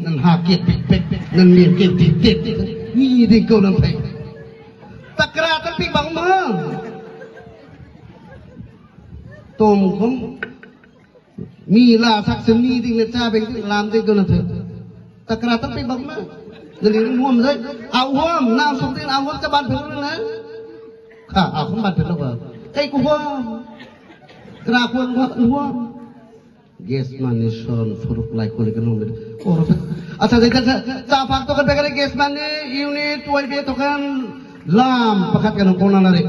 nan hakit pik nan min kit ni di ko nan pai takratan pi bang ma tom kom mi la sak seni ding na cha beng lam ding ko na the takratan pi bang ma dari muam sai awam na som tin awam ka ban phir na ha aku ban phir ba kai ku huam kra kun huam gas manison furuk lai ko kan ngombe or acha dai cha phak to kan begare gas man unit 12 to kan lam pakat kan ko na re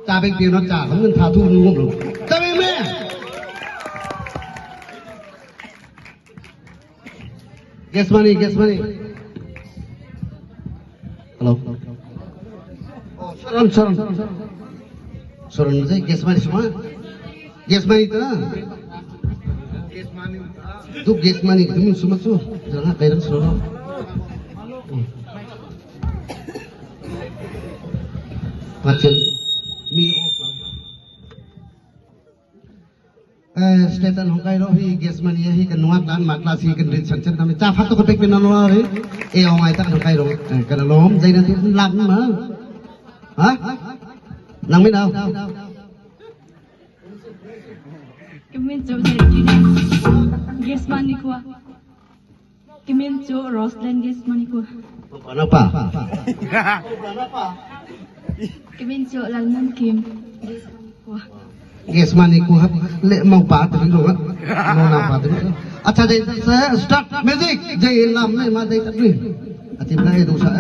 cha beng pi no cha kan tha thu ngom lo cha beng me gas money halo oh soran sai gas money semua gas money tu tu gas money tu min semua tu jangan kairan selalu macam mi Stetan hongkai roh hi gas money hi kan nuat dan makla si kan rin sanchen kami cafat tu kepek pinan roh hi ongai tak hongkai roh kan lom jai nanti lam ma ha nang min đâu Kemen jo jadi gas money ko. Kemen jo Roslan gas money ko. Kenapa? Kemen jo lalman kim gas money ko. Gas money ko le mau pa tu lo mau na pa tu acha dai start music jai lam mai ma dai tak ni atim dai dosa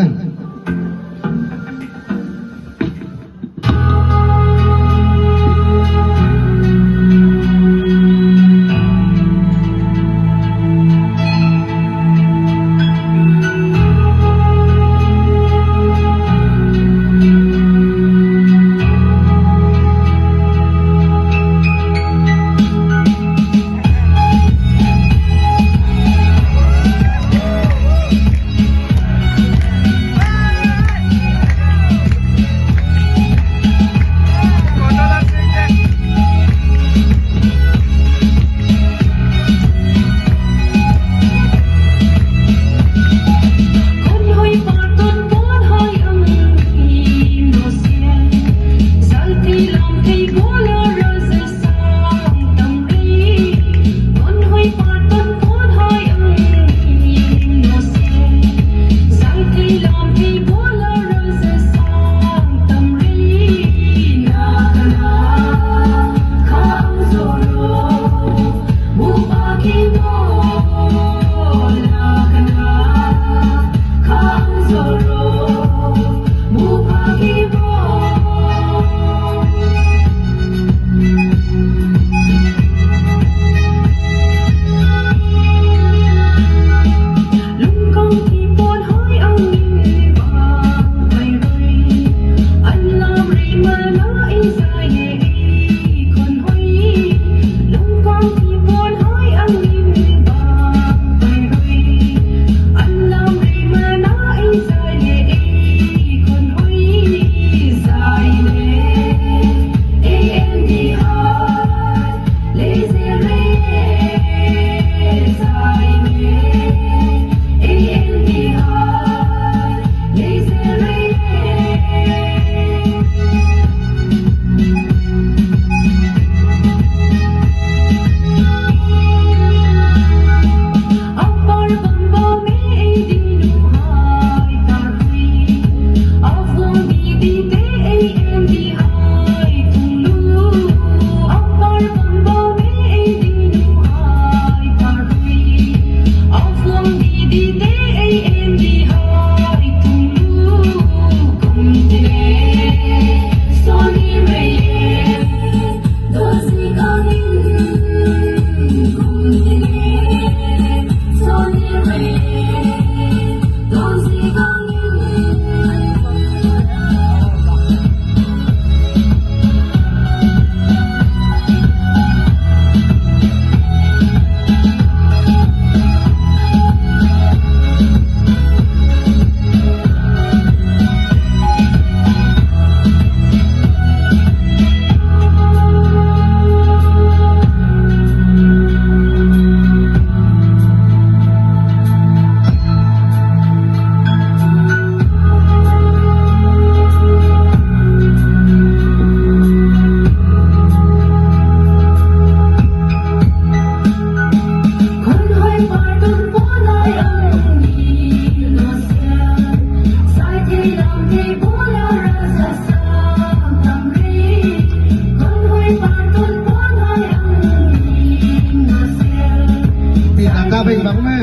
bang na.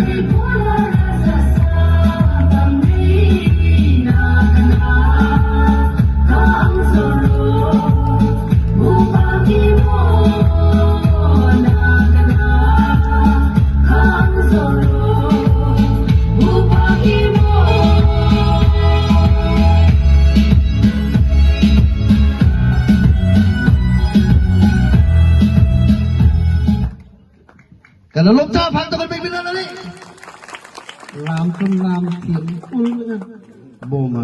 Kalau lo cha phang to kan pe bin na ni lam tum lam thiam ul na bo ma